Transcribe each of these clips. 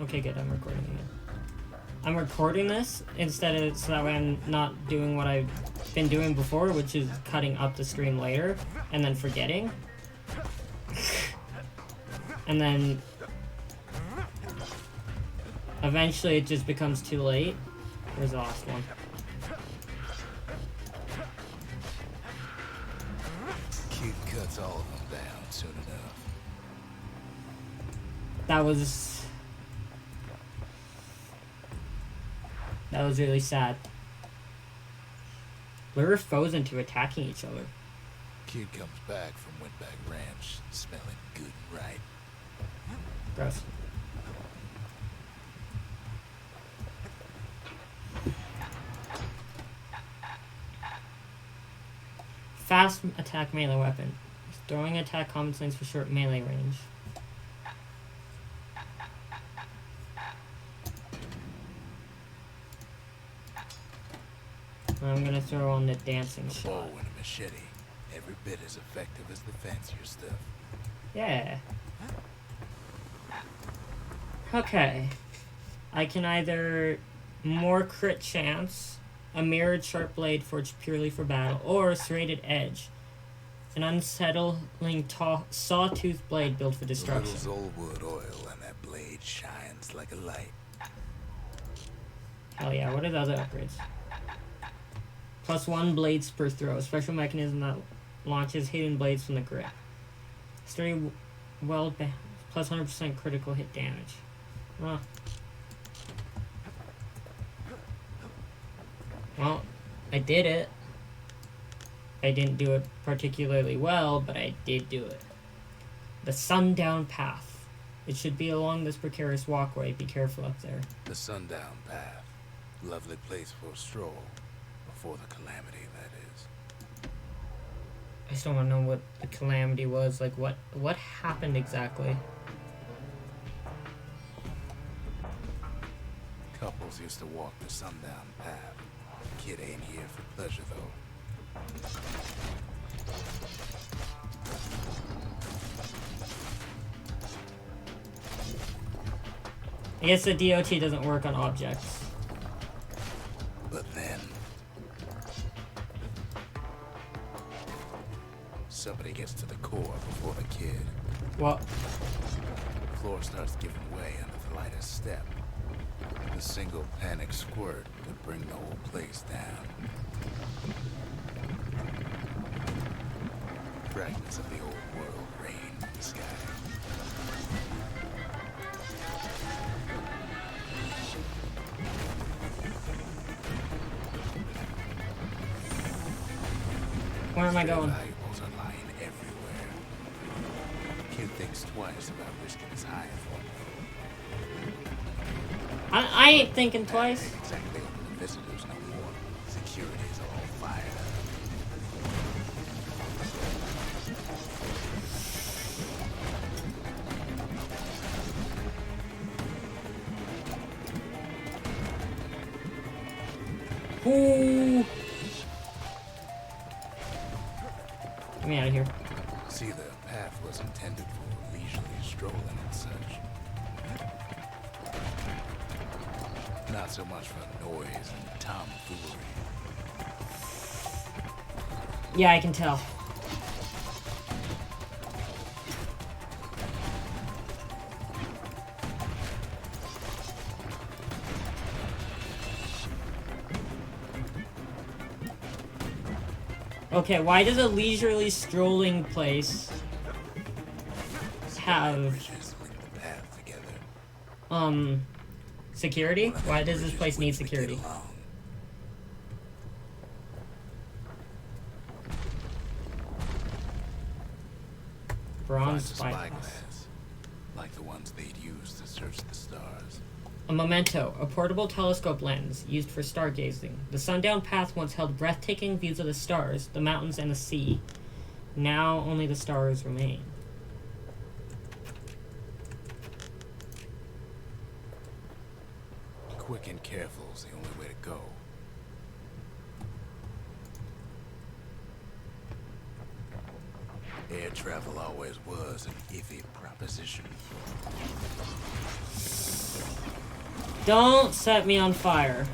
Okay, good. I'm recording it. I'm recording this instead of so that way I'm not doing what I've been doing before, which is cutting up the stream later and then forgetting. And then eventually it just becomes too late. Where's the last one? Kid cuts all of them down soon enough. That was really sad. We were foes into attacking each other. Kid comes back from Windbag Ranch, smelling good and right. Gross. Fast attack melee weapon. Throwing attack compensates for short melee range. I'm gonna throw on the dancing A shot. bow and a machete, every bit as effective as the fancier stuff. Yeah. Okay. I can either more crit chance, a mirrored sharp blade forged purely for battle, or a serrated edge, an unsettling sawtooth blade built for A destruction. little Zolwood oil and that blade shines like a light. Hell yeah, what are the other upgrades? +1 blades per throw, a special mechanism that launches hidden blades from the grip. Sturdy weld plus 100% critical hit damage. Well, I did it. I didn't do it particularly well, but I did do it. The Sundown Path. It should be along this precarious walkway. Be careful up there. The Sundown Path. Lovely place for a stroll. Before the calamity, that is. I still want to know what the calamity was. Like, what happened exactly? Couples used to walk the Sundown Path. Kid ain't here for pleasure, though. I guess the DOT doesn't work on objects. But then... somebody gets to the core before the kid. What? The floor starts giving way under the lightest step. The single panic squirt could bring the whole place down. Fragments of the old world rain from the sky. Where am I going? Valuables are lying everywhere. Kid thinks twice about risking his hide for them. I ain't thinking twice. Ain't exactly open to visitors no more. Security's all fired up. Ooh. Get me out of here. See, the path was intended for leisurely strolling and such. Not so much for noise and tomfoolery. Yeah, I can tell. Okay, why does a leisurely strolling place have Bridges link the path together. security? One of Why them does this bridges place need wouldn't get security? along. Bronze Finds a spyglass. spyglass, like the ones they'd use to search the stars. A memento, a portable telescope lens used for stargazing. The Sundown Path once held breathtaking views of the stars, the mountains, and the sea. Now only the stars remain. Quick and careful is the only way to go. Air travel always was an iffy proposition. Don't set me on fire.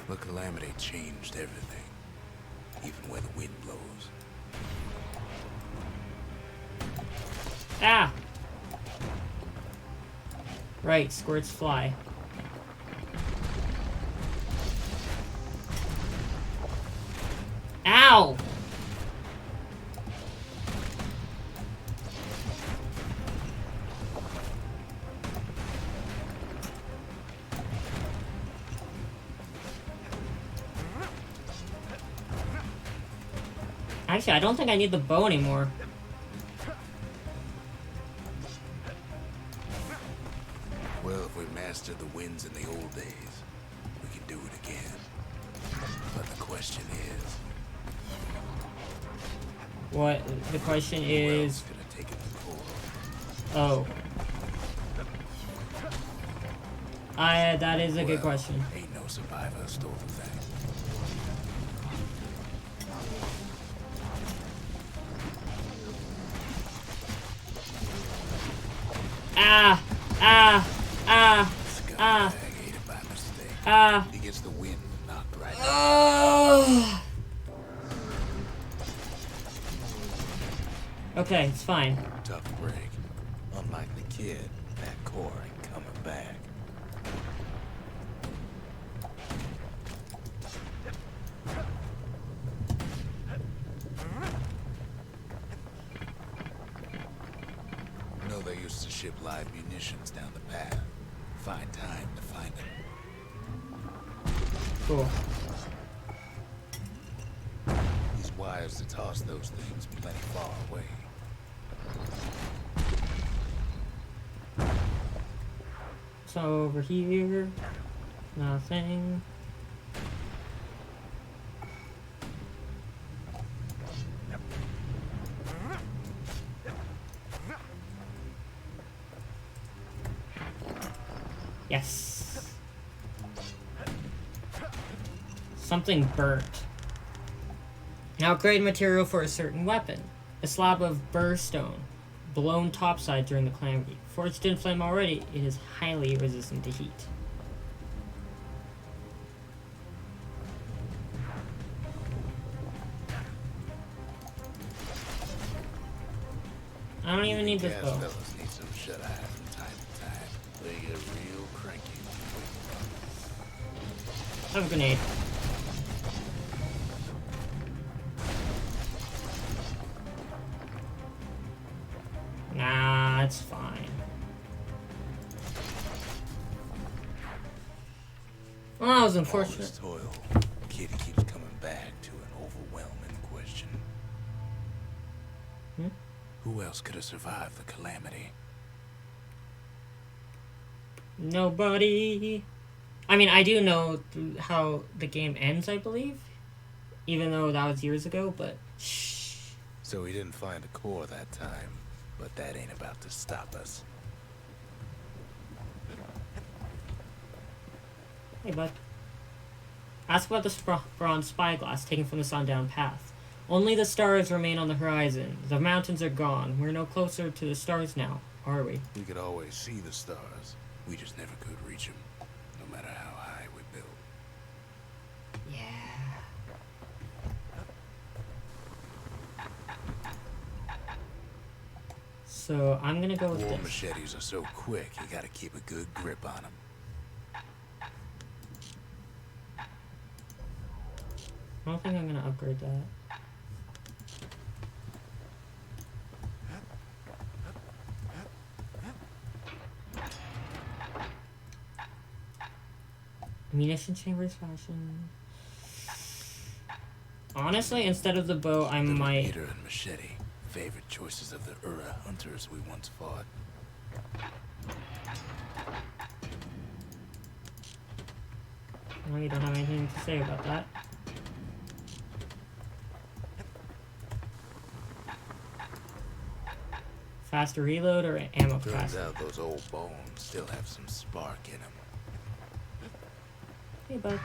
The calamity changed everything, even where the wind blows. Ah! Right, squirts fly. Ow! Actually, I don't think I need the bow anymore. Well, if we mastered the winds in the old days, we can do it again. But the question is... What? The question is... Who else could have taken the core? Oh. That is a good question. Ain't no survivor stole the thing. Ah! Ah! Ah! Ah! Ate it by mistake. Ah! He gets the wind knocked right out. Oh! Okay, it's fine. Tough break. Unlike the kid, that core ain't coming back. They used to ship live munitions down the path. Find time to find them. Cool. These wires to toss those things plenty far away. So over here, nothing. Yes. Something burnt. Now upgrade material for a certain weapon. A slab of burrstone, blown topside during the calamity. Forged in flame already, it is highly resistant to heat. I don't even need this bow. Fellas need some shut-eye from time to time. They get real cranky. I have a grenade. Nah, it's fine. Well, that was unfortunate. All this toil, Kitty keeps coming back to an overwhelming question. Who else could have survived the calamity? Nobody. I mean, I do know how the game ends, I believe. Even though that was years ago, but shh. So we didn't find a core that time, but that ain't about to stop us. Hey, bud. Ask about the bronze spyglass taken from the sundown path. Only the stars remain on the horizon. The mountains are gone. We're no closer to the stars now, are we? We could always see the stars. We just never could reach them, no matter how high we built. Yeah. So, I'm gonna go with War this. machetes are so quick, you gotta keep a good grip on them. I don't think I'm gonna upgrade that. Ammunition chambers fashion. Honestly, instead of the bow, I might. Leader and machete, favorite choices of the Ura hunters we once fought. No, you don't have anything to say about that. Faster reload or ammo Turns capacity? out those old bones still have some spark in them. Hey, bud.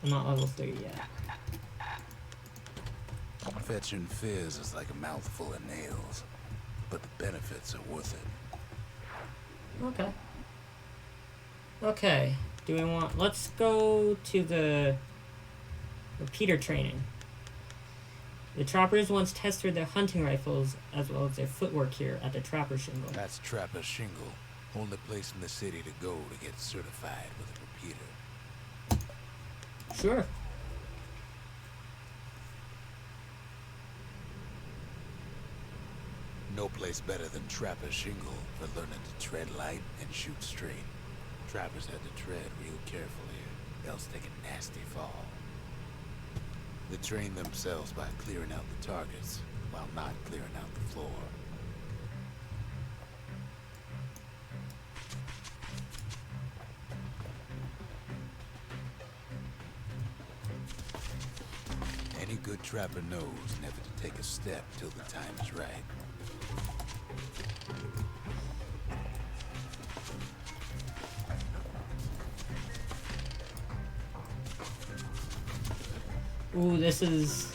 I'm not level 3 yet. Fetching fizz is like a mouthful of nails, but the benefits are worth it. Okay. Okay. Do we want... Let's go to the repeater training. The trappers once tested their hunting rifles as well as their footwork here at the trapper shingle. That's Trapper Shingle. Only place in the city to go to get certified with a repeater. Sure. No place better than Trapper Shingle for learning to tread light and shoot straight. Trappers had to tread real carefully, else take a nasty fall. They train themselves by clearing out the targets, while not clearing out the floor. Any good trapper knows never to take a step till the time is right. Ooh, this is...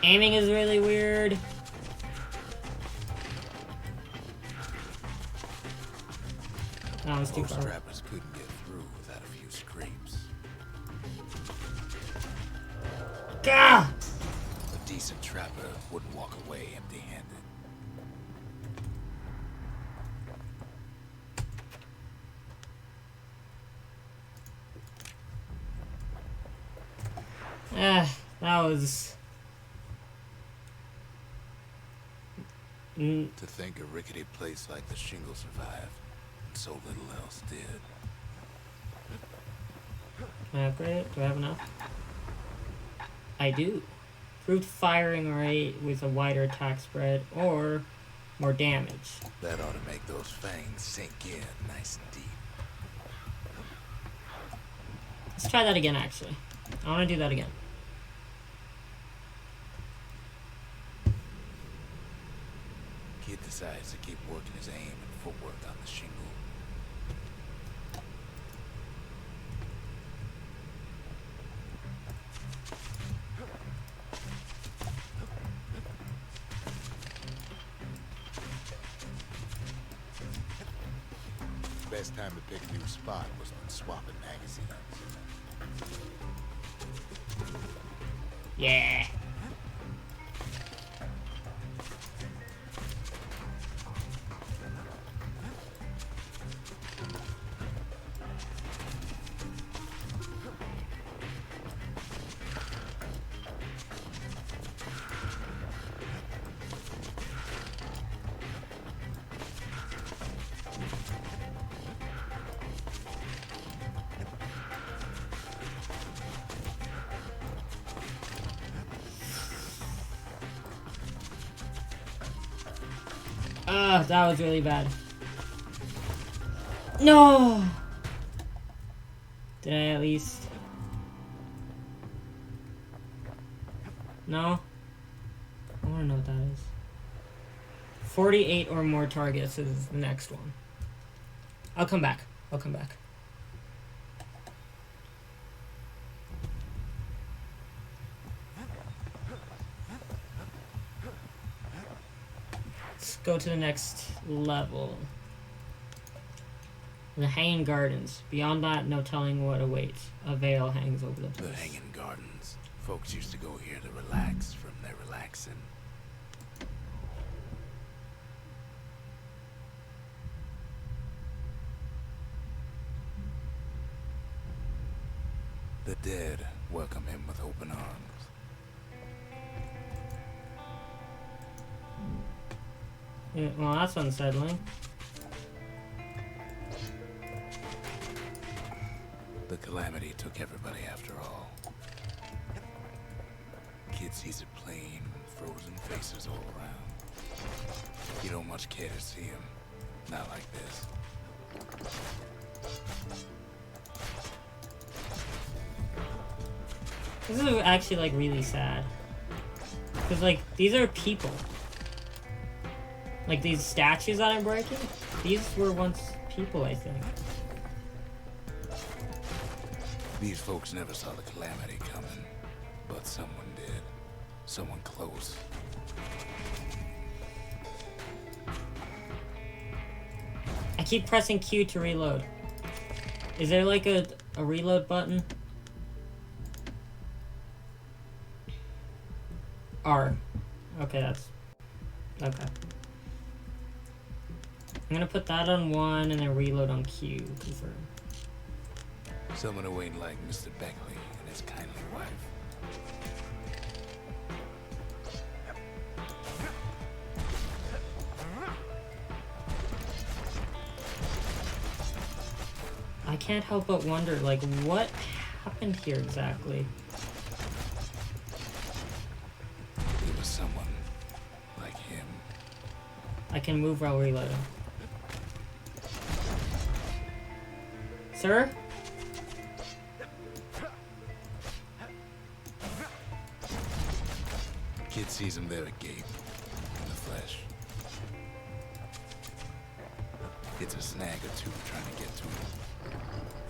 Aiming is really weird. That was too Most far. trappers couldn't get through without a few scrapes. Gah! A decent trapper wouldn't walk away empty-handed. That was... To think a rickety place like the Shingle survived, and so little else did. Can I upgrade it? Do I have enough? I do. Improved firing rate with a wider attack spread, or more damage. That ought to make those fangs sink in nice and deep. Let's try that again, actually. I want to do that again. Kid decides to keep working his aim and footwork on the Shingle. Best time to pick a new spot was when swapping magazines. Yeah. That was really bad. No! Did I at least... No? I want to know what that is. 48 or more targets is the next one. I'll come back. I'll come back. Go to the next level. The Hanging Gardens. Beyond that, no telling what awaits. A veil hangs over the place. The Hanging Gardens. Folks used to go here to relax from their relaxing. The dead welcome him with open arms. Yeah, well, that's unsettling. The calamity took everybody after all. Kid sees it plain, frozen faces all around. You don't much care to see him. Not like this. This is actually, like, really sad. Because, like, these are people. Like these statues that I'm breaking? These were once people, I think. These folks never saw the calamity coming, but someone did. Someone close. I keep pressing Q to reload. Is there like a reload button? R. Okay, that's... Okay. I'm gonna put that on 1 and then reload on Q. Confirm. Someone who ain't like Mr. Beckley and his kindly wife. I can't help but wonder, like, what happened here exactly? It was someone like him. I can move while reloading. Sir? Kid sees him there agape, in the flesh. It's a snag or two trying to get to him.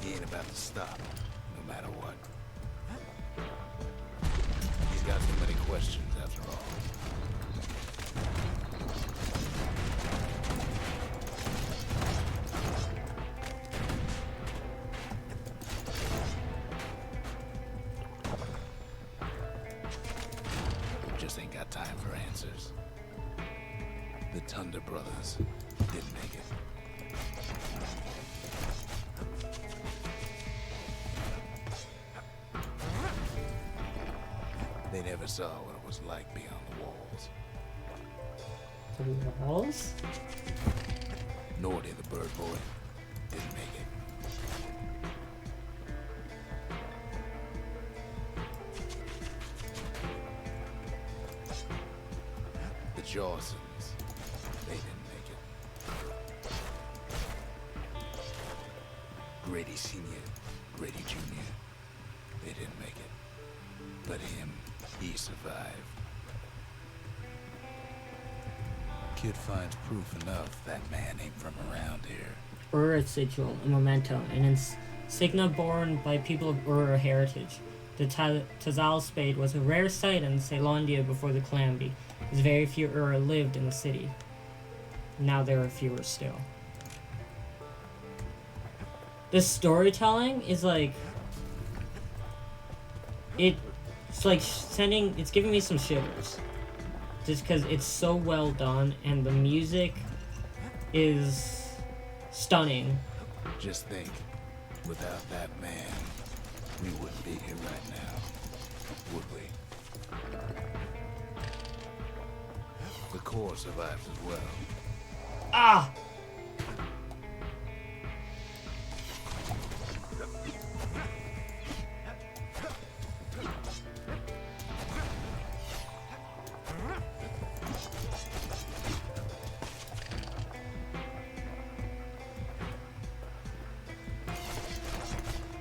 He ain't about to stop, no matter what. He's got so many questions, after all. Just ain't got time for answers. The Thunder brothers didn't make it. They never saw what it was like beyond the walls. The walls? Nor did the bird boy. Didn't make it. The Jawsons, they didn't make it. Grady Sr., Grady Jr., they didn't make it. But him, he survived. Kid finds proof enough that man ain't from around here. Ur sigil, a memento, an insignia borne by people of Ur heritage. The Tazal spade was a rare sight in Ceylondia before the calamity, as very few Ur lived in the city. Now there are fewer still. The storytelling is like... It's like it's giving me some shivers. Just because it's so well done and the music is stunning. Just think, without that man, we wouldn't be here right now, would we? The core survives as well. Ah!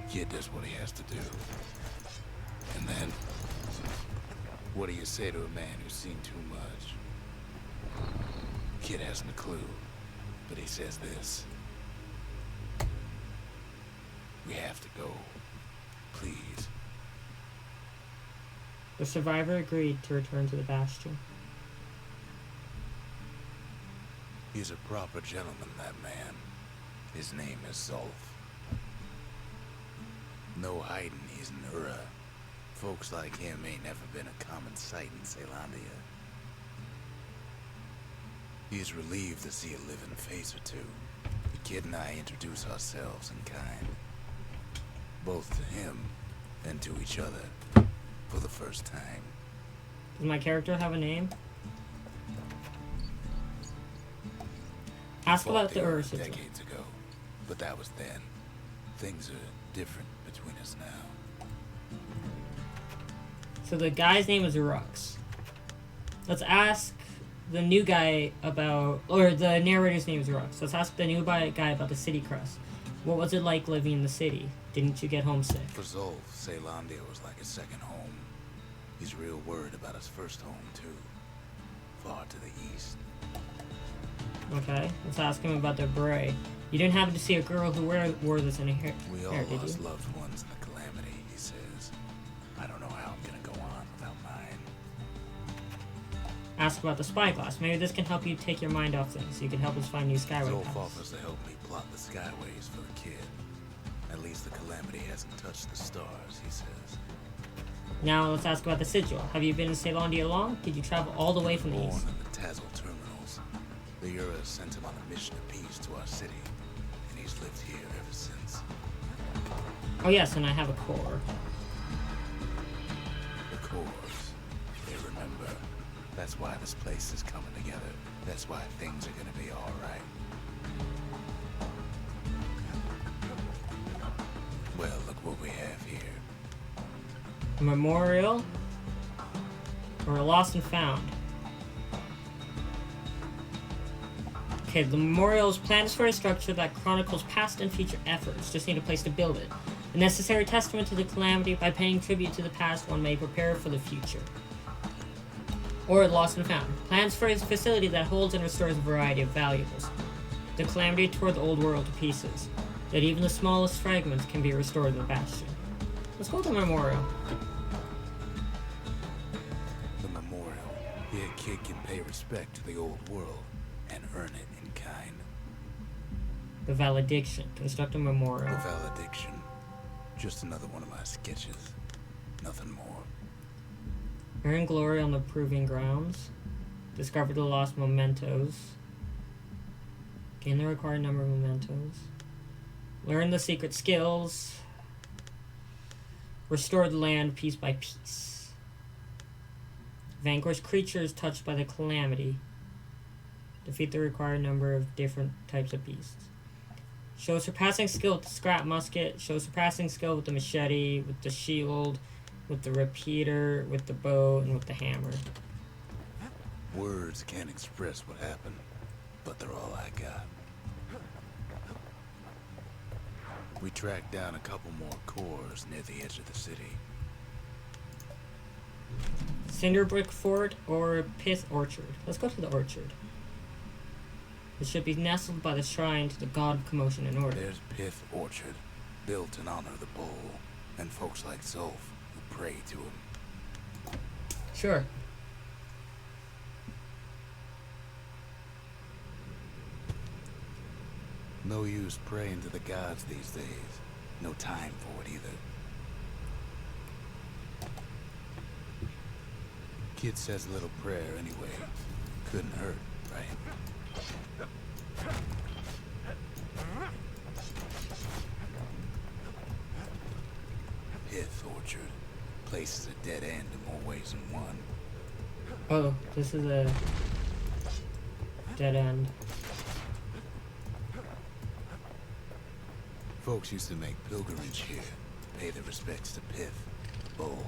Kid does what he has to do. And then, what do you say to a man who's seen too much? Kid hasn't a clue, but he says this. We have to go. Please. The survivor agreed to return to the Bastion. He's a proper gentleman, that man. His name is Zolf. No hiding he's an Ura. Folks like him ain't never been a common sight in Ceylondia. He's relieved to see a living face or two. The kid and I introduce ourselves in kind. Both to him and to each other. For the first time. Does my character have a name? Ask about the Ur sigil. Decades ago. But that was then. Things are different between us now. So the guy's name is Rux. Let's ask the new guy about, or the narrator's name is Rux. Let's ask the new guy about the city crest. What was it like living in the city? Didn't you get homesick? For Zolf, Ceylondia was like a second home. He's real worried about his first home, too. Far to the east. Okay, let's ask him about their beret. You didn't happen to see a girl who wore this in her hair, We all did you? lost loved ones in the calamity, he says. I don't know how I'm gonna go on without mine. Ask about the spyglass. Maybe this can help you take your mind off things. You can help us find new skyway Zolf paths. offers to help me plot the skyways for the kid. At least the calamity hasn't touched the stars, he says. Now let's ask about the sigil. Have you been in Ceylondia long? Did you travel all the way from the Born east? in the Tazzle terminals. The Uras sent him on a mission of peace to our city, and he's lived here ever since. Oh yes, and I have a core. The cores, they remember. That's why this place is coming together. That's why things are gonna be alright. Well, look what we have here. A memorial or a lost and found. Okay, the memorial is planned for a structure that chronicles past and future efforts. Just need a place to build it. A necessary testament to the calamity. By paying tribute to the past, one may prepare for the future. Or lost and found. Plans for a facility that holds and restores a variety of valuables. The calamity tore the old world to pieces. That even the smallest fragments can be restored in the Bastion. Let's go to the memorial. The memorial. Here a kid can pay respect to the old world and earn it in kind. The valediction. Construct a memorial. The valediction. Just another one of my sketches. Nothing more. Earn glory on the proving grounds. Discover the lost mementos. Gain the required number of mementos. Learn the secret skills. Restore the land piece by piece. Vanquish creatures touched by the calamity. Defeat the required number of different types of beasts. Show surpassing skill with the scrap musket. Show surpassing skill with the machete, with the shield, with the repeater, with the bow, and with the hammer. Words can't express what happened, but they're all I got. We tracked down a couple more cores near the edge of the city. Cinderbrick Fort or Pith Orchard? Let's go to the orchard. It should be nestled by the shrine to the god of commotion and order. There's Pith Orchard, built in honor of the bull, and folks like Zolf who pray to him. Sure. No use praying to the gods these days. No time for it either. Kid says a little prayer anyway. Couldn't hurt, right? Pith Orchard. Place is a dead end in more ways than one. Oh, this is a dead end. Folks used to make pilgrimage here, pay their respects to Pith, the bull.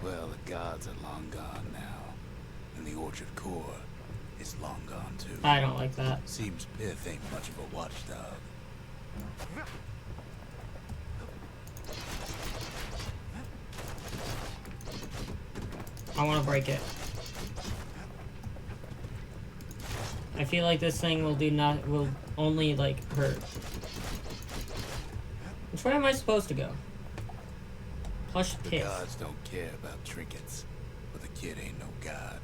Well, the gods are long gone now, and the orchard core is long gone too. I don't like that. Seems Pith ain't much of a watchdog. I want to break it. I feel like this thing will only like hurt. Which way am I supposed to go? Plush The pit. gods don't care about trinkets, but the kid ain't no god.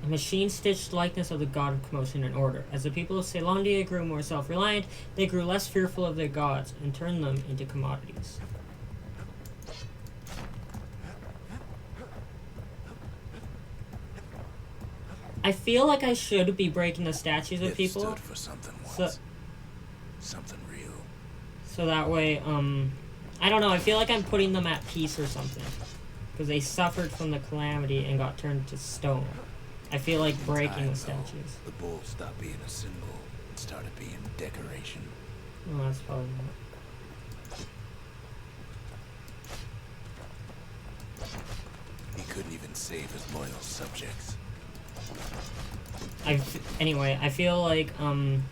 A machine-stitched likeness of the god of commotion and order. As the people of Ceylondia grew more self-reliant, they grew less fearful of their gods and turned them into commodities. I feel like I should be breaking the statues of Pith people. stood for something So- once. Something real. So that way, I don't know, I feel like I'm putting them at peace or something. Because they suffered from the calamity and got turned to stone. I feel like breaking Time, the though, statues. the bull stopped being a symbol and started being decoration. No, that's probably not. He couldn't even save his loyal subjects. Anyway, I feel like, I'm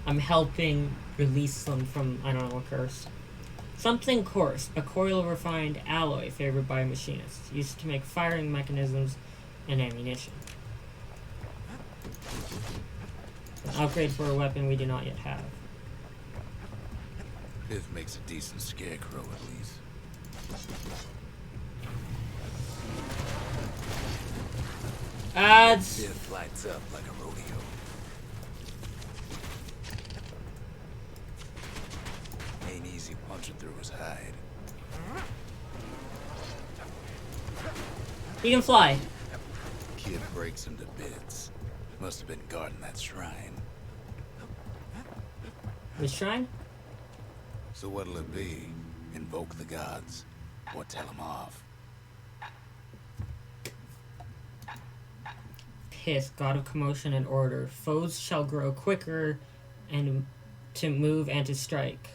helping release them from, I don't know, a curse. Something coarse, a coil of refined alloy favored by machinists, used to make firing mechanisms and ammunition. An upgrade for a weapon we do not yet have. Pith makes a decent scarecrow at least. Ads. Pith lights up like a rodeo. Ain't easy punching through his hide. He can fly. Kid breaks him to bits. Must have been guarding that shrine. The shrine? So what'll it be? Invoke the gods? Or tell them off? Pith, god of commotion and order. Foes shall grow quicker and to move and to strike.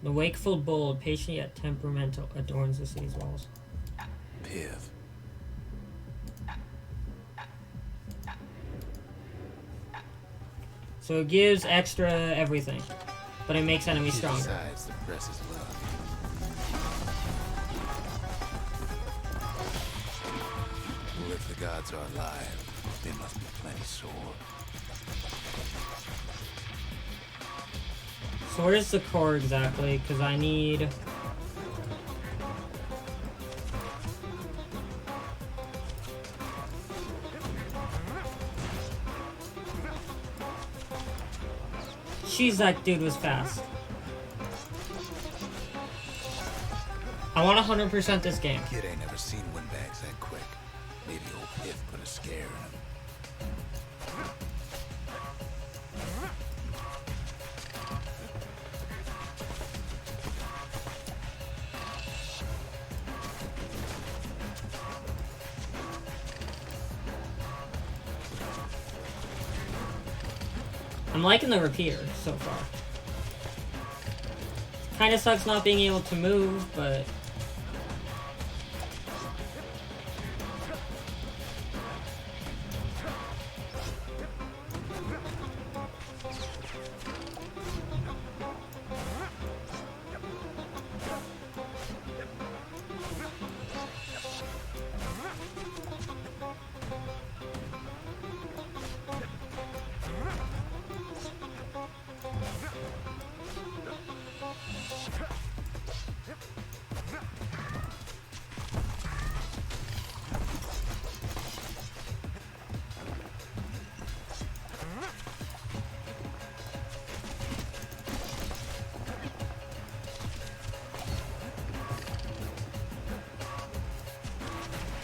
The wakeful bold, patient yet temperamental, adorns the city's walls. Pith. So it gives extra everything, but it makes enemies He stronger. decides to press his luck. Well, if the gods are alive, they must be plenty sore. So where's the core exactly? Because I need... Jeez, that dude was fast. I want 100% this game. Kid ain't never seen windbags that quick. Maybe old Pith put a scare in him. I'm liking the repeater so far. Kinda sucks not being able to move, but...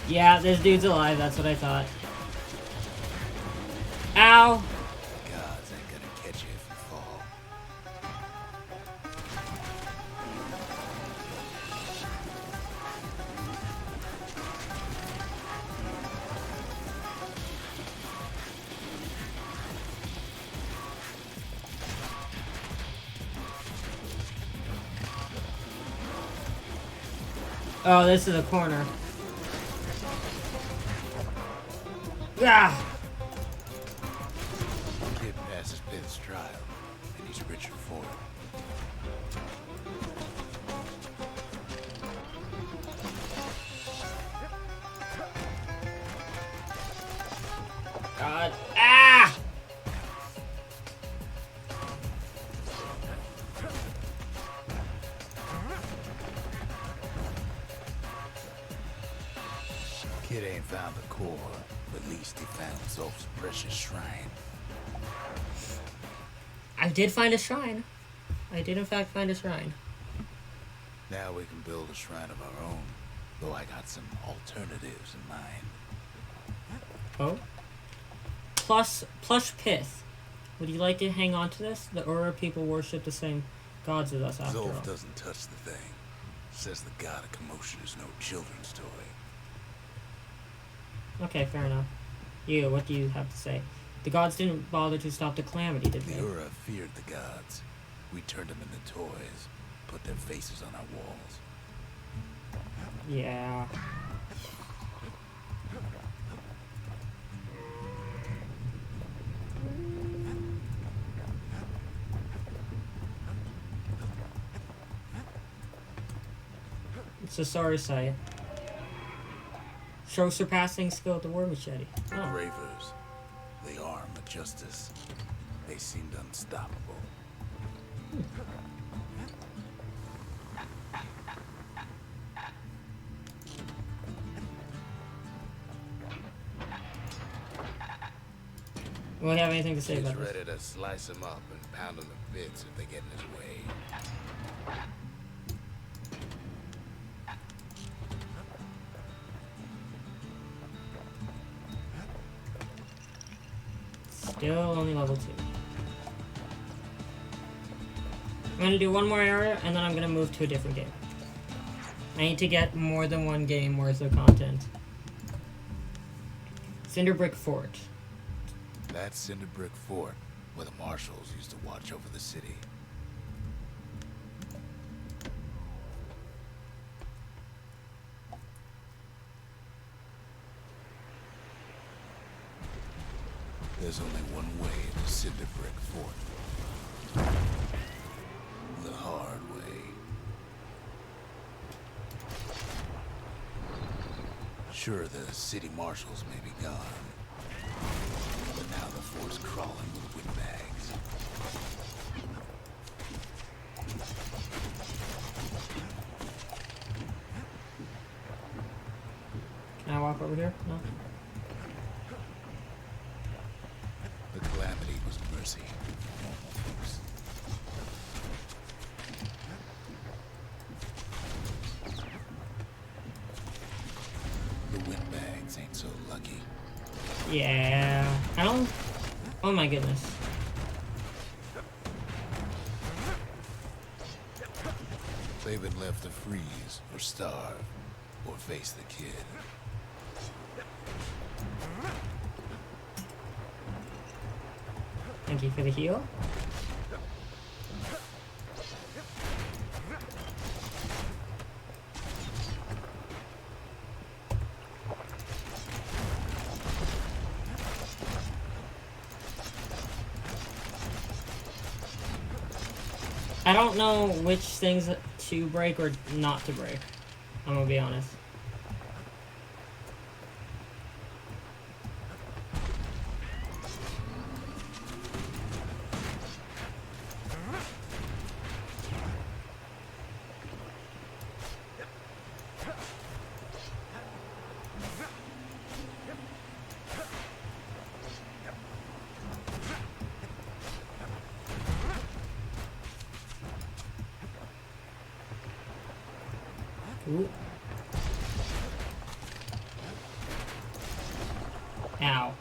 Yeah, this dude's alive, that's what I thought. Ow! Gods ain't gonna catch you if you fall. Oh, this is a corner. Ah! Kid passes Pith's trial, and he's richer for it. God. Ah! Kid ain't found the core, but at least he found Zolf's precious shrine. I did find a shrine. I did in fact find a shrine. Now we can build a shrine of our own, though I got some alternatives in mind. Oh? Plush Pith. Would you like to hang on to this? The Ura people worship the same gods as us after all. Zolf doesn't touch the thing. Says the god of commotion is no children's toy. Okay, fair enough. You, what do you have to say? The gods didn't bother to stop the calamity, did they? The Ura feared the gods. We turned them into toys, put their faces on our walls. Yeah. It's a sorry sight. Show surpassing skill with the war machete. The Oh. Bravers, the arm of justice. They seemed unstoppable. Will he have anything to say He's about this? ready to slice him up and pound him to bits if they get in his way. Still only level 2. I'm gonna do one more area and then I'm gonna move to a different game. I need to get more than one game worth of content. Cinderbrick Fort. That's Cinderbrick Fort, where the marshals used to watch over the city. There's only one way to Cinderbrick Fort. The hard way. Sure, the city marshals may be gone, but now the fort's crawling with windbags. Can I walk over here? No? The calamity was mercy. The windbags ain't so lucky. Yeah. I don't... Oh my goodness. They've been left to freeze or starve or face the kid. Thank you for the heal. I don't know which things to break or not to break. I'm gonna be honest. Ooh. Ow.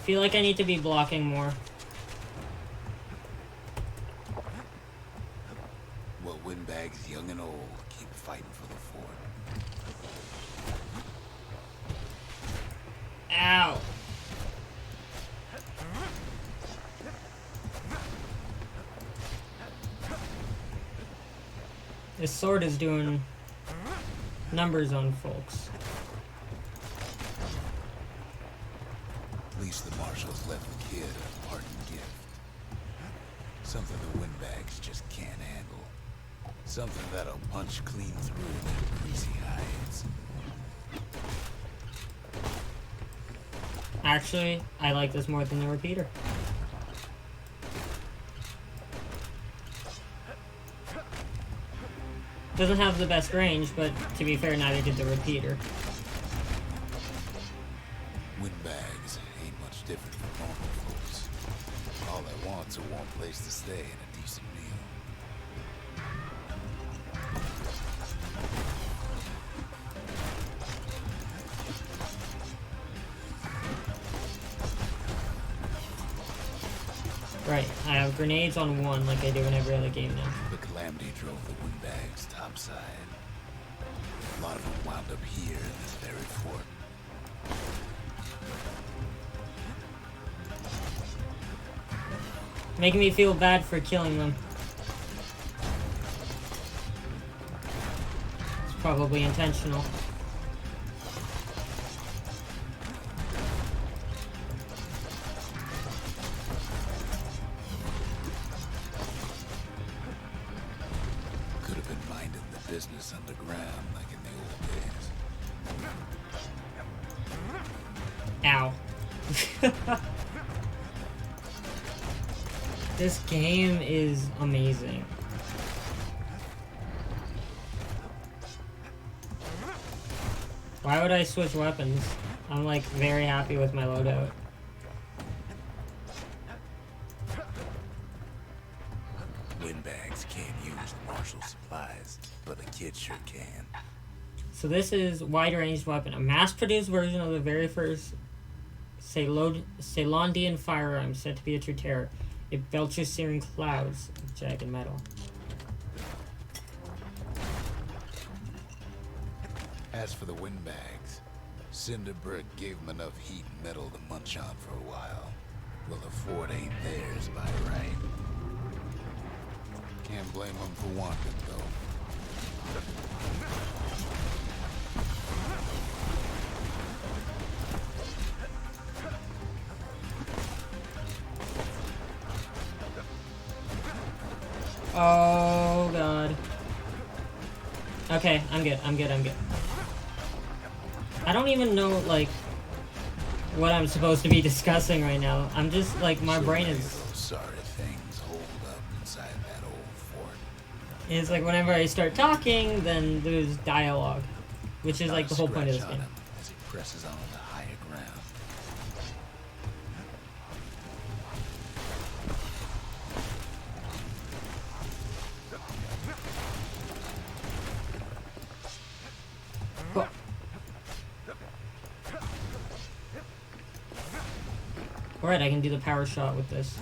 Feel like I need to be blocking more. Well, windbags, young and old, keep fighting for the fort. Ow. This sword is doing numbers on folks. At least the marshals left the kid a parting gift. Something the windbags just can't handle. Something that'll punch clean through their greasy hides. Actually, I like this more than the repeater. Doesn't have the best range, but to be fair, neither did the repeater. Windbags ain't much different from normal folks. All they want's a warm place to stay and a decent meal. Right, I have grenades on one like I do in every other game now. The calamity drove the windbags topside. A lot of them wound up here in this very fort. Making me feel bad for killing them. It's probably intentional. Could have been minding the business underground like in the old days. Ow. This game is amazing. Why would I switch weapons? I'm like very happy with my loadout. Windbags can't use martial supplies, but a kid sure can. So this is wide-ranged weapon, a mass-produced version of the very first Ceylondian firearm said to be a true terror. It belches searing clouds of jagged metal. As for the windbags, Cinderbrick gave them enough heat and metal to munch on for a while. Well, the fort ain't theirs by right. Can't blame them for wanting it, though. Oh god. Okay, I'm good. I don't even know, like, what I'm supposed to be discussing right now. I'm just, like, my brain is... Those sorry things hold up inside that old fort. It's like whenever I start talking, then there's dialogue. Which is, like, the whole point of this game. As he presses on the higher ground. Cool. Alright, I can do the power shot with this.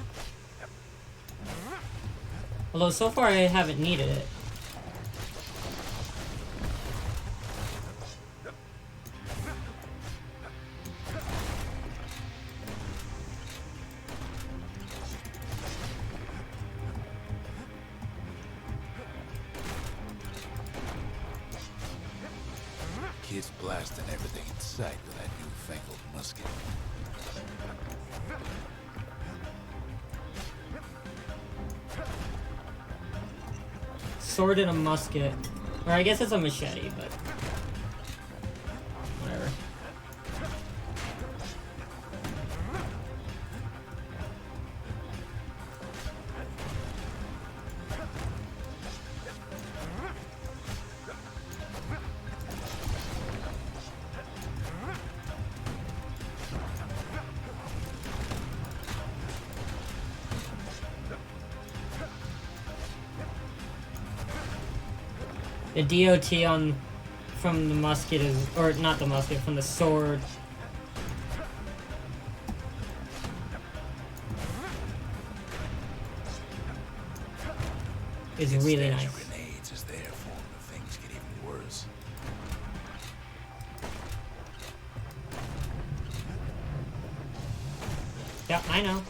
Although so far I haven't needed it. Kids blasting everything in sight with that newfangled musket. Sword and a musket. Or I guess it's a machete, but... whatever. The DOT on from the musket is, or not the musket, from the sword. Is really nice. Grenades is there for when things get even worse. Yep, I know.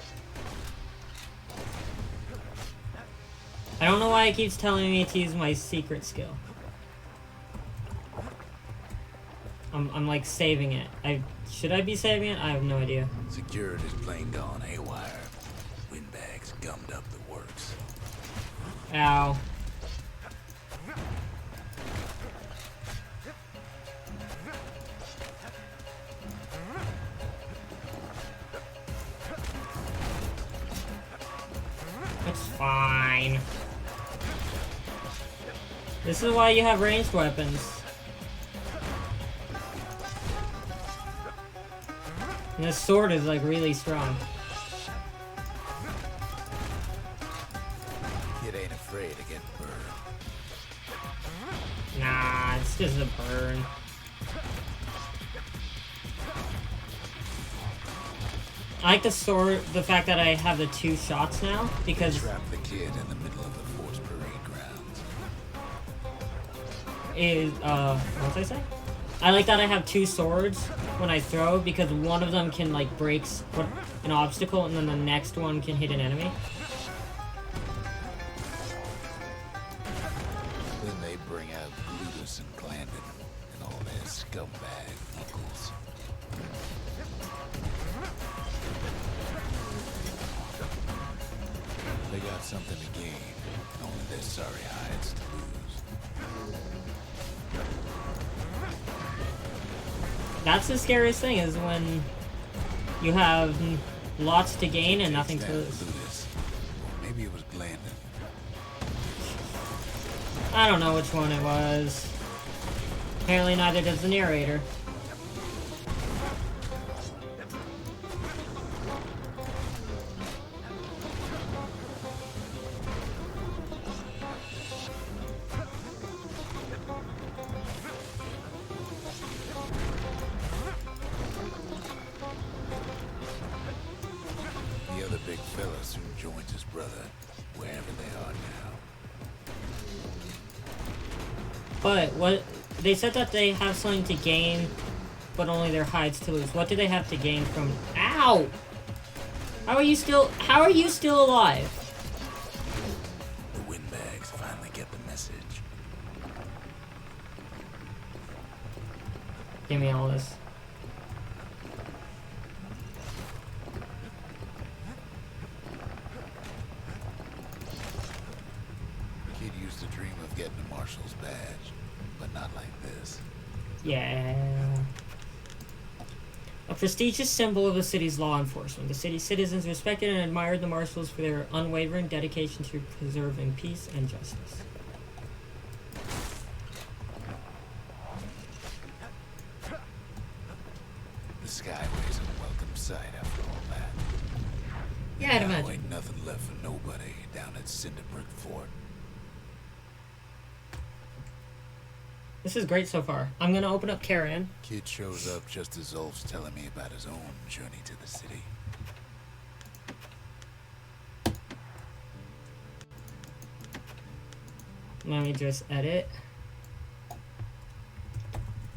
I don't know why it keeps telling me to use my secret skill. I'm like saving it. Should I be saving it? I have no idea. Security's plain gone haywire. Windbags gummed up the works. Ow. It's fine. This is why you have ranged weapons. And this sword is like really strong. Kid ain't afraid to get burned. Nah, it's just a burn. I like the sword, the fact that I have the 2 shots now, because... Trap the kid in the middle of the fort's parade grounds. What did I say? I like that I have 2 swords when I throw, because one of them can, like, break an obstacle, and then the next one can hit an enemy. Then they bring out Glutus and Glandon and all their scumbag uncles. They got something to gain, only their sorry hides to lose. That's the scariest thing, is when You have lots to gain and nothing to lose. Maybe it was Glandon. I don't know which one it was. Apparently neither does the narrator. The other big fella soon joins his brother, wherever they are now. But what they said that they have something to gain, but only their hides to lose. What do they have to gain from? Ow! How are you still alive? The windbags finally get the message. Give me all this. Kid used to dream of getting a marshal's badge, but not like this. Yeah. A prestigious symbol of the city's law enforcement. The city's citizens respected and admired the marshals for their unwavering dedication to preserving peace and justice. The Skyway's a welcome sight after all that. Yeah, I'd Now imagine. ain't nothing left for nobody down at Cinderbrick Fort. This is great so far. I'm gonna open up Carrion. Kid shows up just as Ulf's telling me about his own journey to the city. Let me just edit.